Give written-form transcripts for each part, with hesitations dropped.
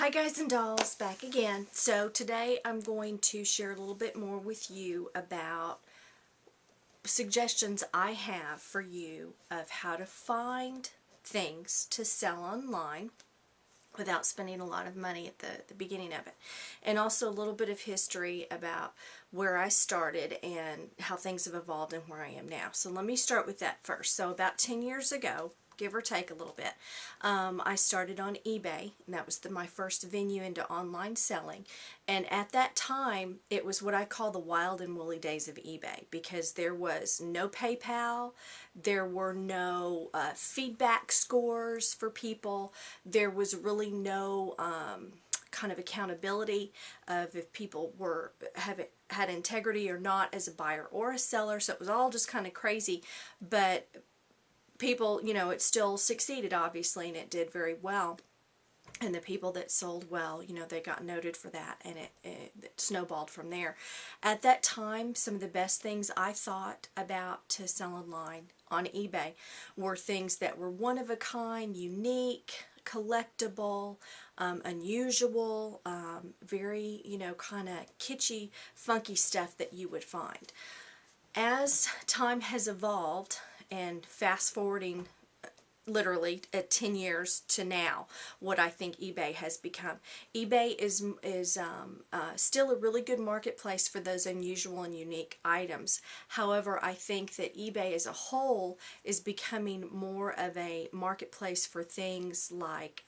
Hi guys and dolls, back again. So today I'm going to share a little bit more with you about suggestions I have for you of how to find things to sell online without spending a lot of money at the beginning of it. And also a little bit of history about where I started and how things have evolved and where I am now. So let me start with that first. So about 10 years ago, give or take a little bit, I started on eBay, and that was my first venue into online selling. And at that time, it was what I call the wild and woolly days of eBay, because there was no PayPal, there were no feedback scores for people, there was really no kind of accountability of if people had integrity or not as a buyer or a seller. So it was all just kind of crazy, but people, you know, it still succeeded obviously, and it did very well. And the people that sold well, you know, they got noted for that, and it snowballed from there. At that time, some of the best things I thought about to sell online on eBay were things that were one of a kind, unique, collectible, unusual, very, you know, kind of kitschy, funky stuff that you would find. As time has evolved, and fast forwarding literally at 10 years to now, what I think eBay has become. eBay is still a really good marketplace for those unusual and unique items. However, I think that eBay as a whole is becoming more of a marketplace for things like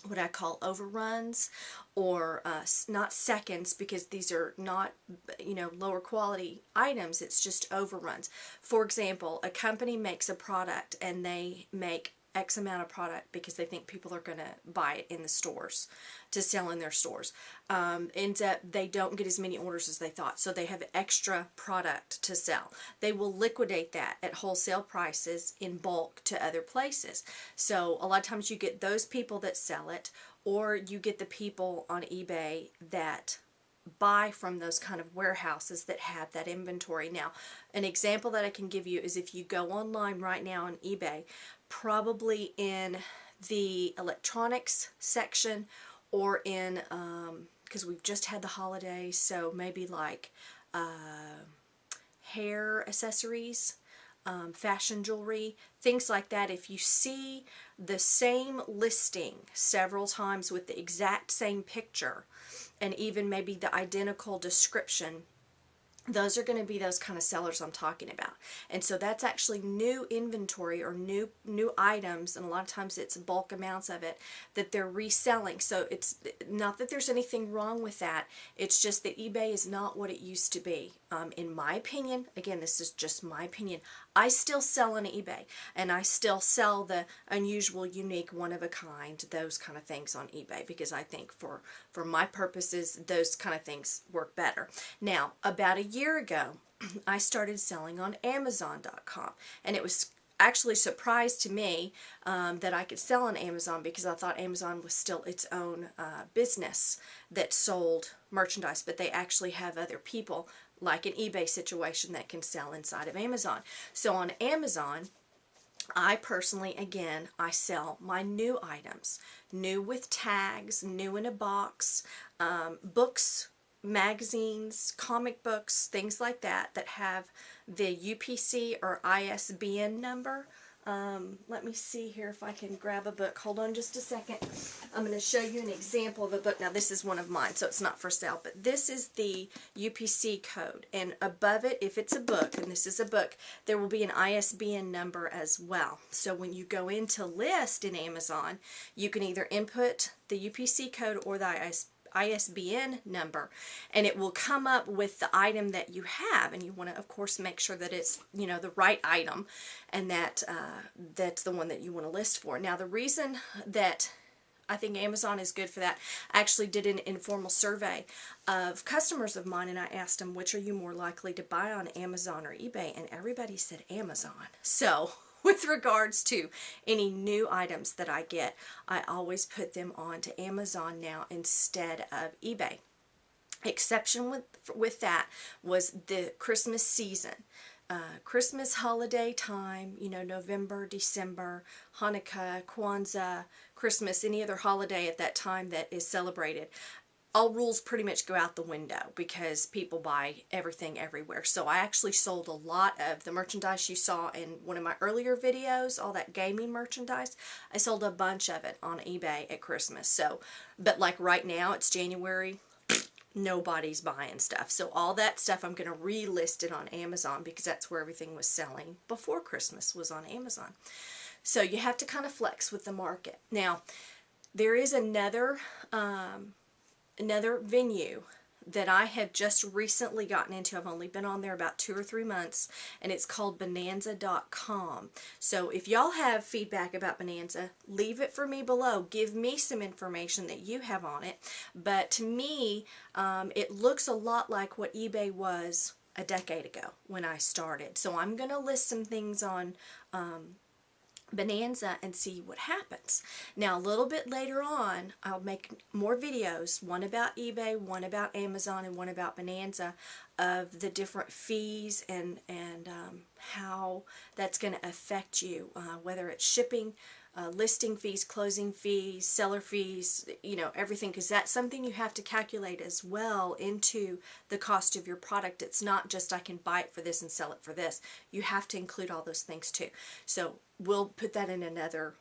what I call overruns, or not seconds, because these are not, you know, lower quality items. It's just overruns. For example, a company makes a product and they make X amount of product because they think people are going to buy it in the stores to sell in their stores. Ends up they don't get as many orders as they thought, so they have extra product to sell. They will liquidate that at wholesale prices in bulk to other places. So a lot of times you get those people that sell it, or you get the people on eBay that buy from those kind of warehouses that have that inventory. Now, an example that I can give you is if you go online right now on eBay, probably in the electronics section, or in, because we've just had the holidays, so maybe like hair accessories, fashion jewelry, things like that. If you see the same listing several times with the exact same picture, and even maybe the identical description, those are going to be those kind of sellers I'm talking about. And so that's actually new inventory, or new items, and a lot of times it's bulk amounts of it that they're reselling. So it's not that there's anything wrong with that, it's just that eBay is not what it used to be. In my opinion, again, this is just my opinion, I still sell on eBay, and I still sell the unusual, unique, one of a kind, those kind of things on eBay, because I think for my purposes, those kind of things work better. Now, about a year ago, I started selling on Amazon.com, and it was actually a surprise to me that I could sell on Amazon, because I thought Amazon was still its own business that sold merchandise, but they actually have other people, like an eBay situation, that can sell inside of Amazon. So on Amazon, I personally, again, I sell my new items, new with tags, new in a box, books, magazines, comic books, things like that, that have the UPC or ISBN number. Let me see here if I can grab a book. Hold on just a second. I'm going to show you an example of a book. Now, this is one of mine, so it's not for sale, but this is the UPC code, and above it, if it's a book, and this is a book, there will be an ISBN number as well. So when you go into list in Amazon, you can either input the UPC code or the ISBN number, and it will come up with the item that you have, and you want to, of course, make sure that it's, you know, the right item, and that that's the one that you want to list for. Now, the reason that I think Amazon is good for that, I actually did an informal survey of customers of mine, and I asked them, which are you more likely to buy on, Amazon or eBay? And everybody said Amazon. So with regards to any new items that I get, I always put them on to Amazon now instead of eBay. Exception with that was the Christmas season. Christmas holiday time, you know, November, December, Hanukkah, Kwanzaa, Christmas, any other holiday at that time that is celebrated, all rules pretty much go out the window because people buy everything everywhere. So I actually sold a lot of the merchandise you saw in one of my earlier videos, all that gaming merchandise. I sold a bunch of it on eBay at Christmas. So, but like right now, it's January, nobody's buying stuff. So all that stuff I'm going to relist it on Amazon because that's where everything was selling before Christmas, was on Amazon. So you have to kind of flex with the market. Now, there is another venue that I have just recently gotten into. I've only been on there about 2 or 3 months, and it's called Bonanza.com. So if y'all have feedback about Bonanza, leave it for me below. Give me some information that you have on it. But to me, it looks a lot like what eBay was a decade ago when I started. So I'm going to list some things on Bonanza and see what happens. Now a little bit later on, I'll make more videos, one about eBay, one about Amazon, and one about Bonanza, of the different fees and how that's going to affect you, whether it's shipping, listing fees, closing fees, seller fees, you know, everything, because that's something you have to calculate as well into the cost of your product. It's not just I can buy it for this and sell it for this. You have to include all those things too. So we'll put that in another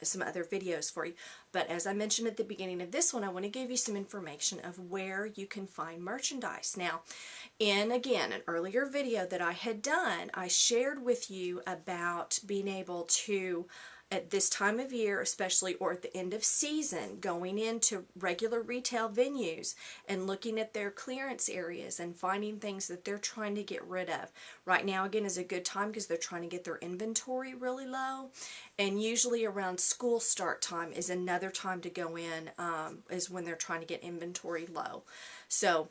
some other videos for you. But as I mentioned at the beginning of this one, I want to give you some information of where you can find merchandise. Now, in again an earlier video that I had done, I shared with you about being able to, at this time of year especially, or at the end of season, going into regular retail venues and looking at their clearance areas and finding things that they're trying to get rid of. Right now again is a good time because they're trying to get their inventory really low, and usually around school start time is another time to go in, is when they're trying to get inventory low. So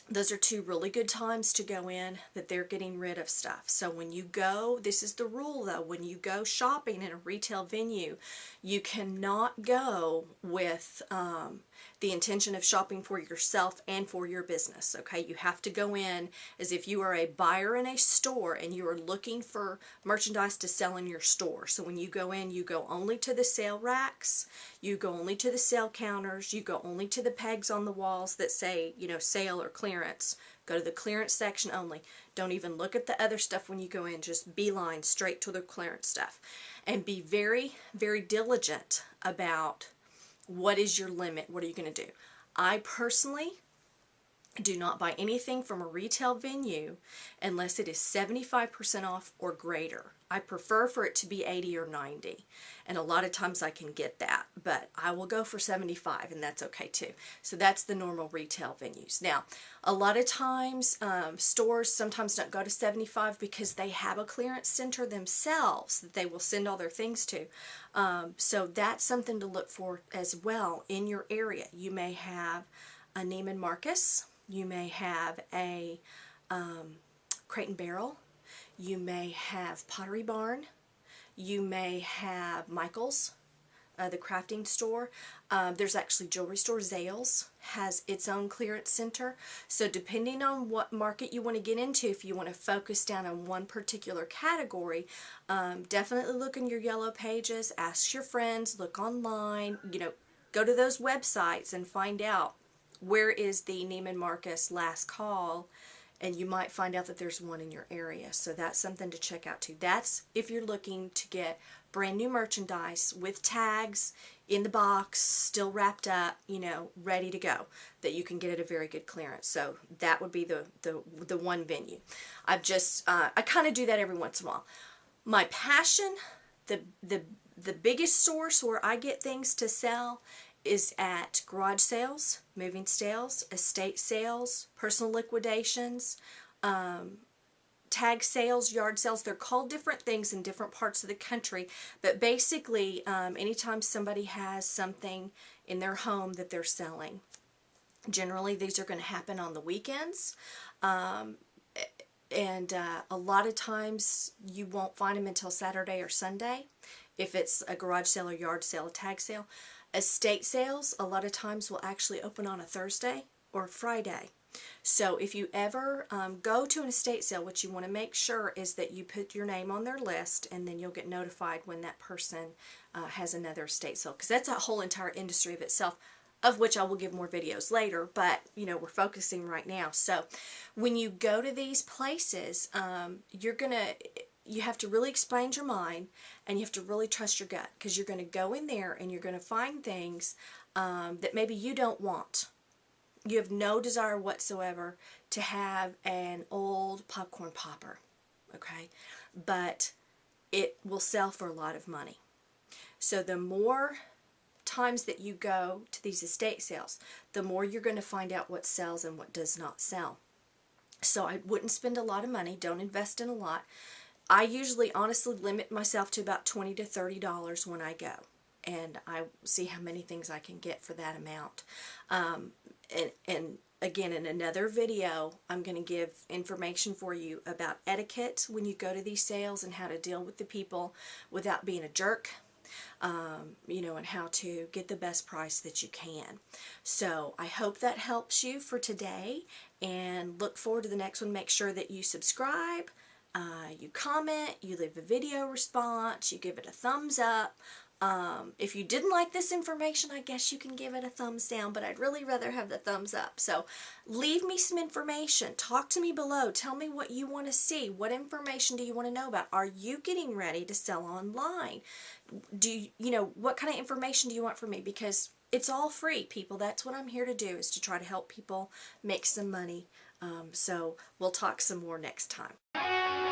those are 2 really good times to go in, that they're getting rid of stuff. So when you go, this is the rule though, when you go shopping in a retail venue, you cannot go with the intention of shopping for yourself and for your business, okay? You have to go in as if you are a buyer in a store and you are looking for merchandise to sell in your store. So when you go in, you go only to the sale racks, you go only to the sale counters, you go only to the pegs on the walls that say, you know, sale or clearance. Go to the clearance section only. Don't even look at the other stuff when you go in. Just beeline straight to the clearance stuff. And be very, very diligent about what is your limit. What are you going to do? I personally do not buy anything from a retail venue unless it is 75% off or greater. I prefer for it to be 80 or 90, and a lot of times I can get that, but I will go for 75, and that's okay too. So that's the normal retail venues. Now, a lot of times stores sometimes don't go to 75 because they have a clearance center themselves that they will send all their things to. So that's something to look for as well in your area. You may have a Neiman Marcus, you may have a Crate and Barrel, you may have Pottery Barn, you may have Michael's, the crafting store. There's actually jewelry store. Zales has its own clearance center. So depending on what market you want to get into, if you want to focus down on one particular category, definitely look in your yellow pages, ask your friends, look online, you know, go to those websites and find out where is the Neiman Marcus last call, and you might find out that there's one in your area. So that's something to check out too. That's if you're looking to get brand new merchandise with tags in the box, still wrapped up, you know, ready to go, that you can get at a very good clearance. So that would be the one venue. I kind of do that every once in a while. My passion, the biggest source where I get things to sell is at garage sales, moving sales, estate sales, personal liquidations, tag sales, yard sales. They're called different things in different parts of the country, but basically anytime somebody has something in their home that they're selling, generally these are going to happen on the weekends, and a lot of times you won't find them until Saturday or Sunday if it's a garage sale or yard sale, a tag sale. Estate sales a lot of times will actually open on a Thursday or Friday. So if you ever go to an estate sale, what you want to make sure is that you put your name on their list, and then you'll get notified when that person has another estate sale, because that's a whole entire industry of itself, of which I will give more videos later, but you know, we're focusing right now. So when you go to these places, you have to really expand your mind, and you have to really trust your gut, because you're going to go in there and you're going to find things that maybe you don't want. You have no desire whatsoever to have an old popcorn popper, okay? But it will sell for a lot of money. So the more times that you go to these estate sales, the more you're going to find out what sells and what does not sell. So I wouldn't spend a lot of money. Don't invest in a lot. I usually honestly limit myself to about $20 to $30 when I go, and I see how many things I can get for that amount. And again, in another video, I'm going to give information for you about etiquette when you go to these sales, and how to deal with the people without being a jerk, you know, and how to get the best price that you can. So I hope that helps you for today, and look forward to the next one. Make sure that you subscribe, you comment, you leave a video response, you give it a thumbs up. If you didn't like this information, I guess you can give it a thumbs down, but I'd really rather have the thumbs up. So leave me some information. Talk to me below. Tell me what you want to see. What information do you want to know about? Are you getting ready to sell online? You know, what kind of information do you want from me? Because it's all free, people. That's what I'm here to do, is to try to help people make some money. So we'll talk some more next time.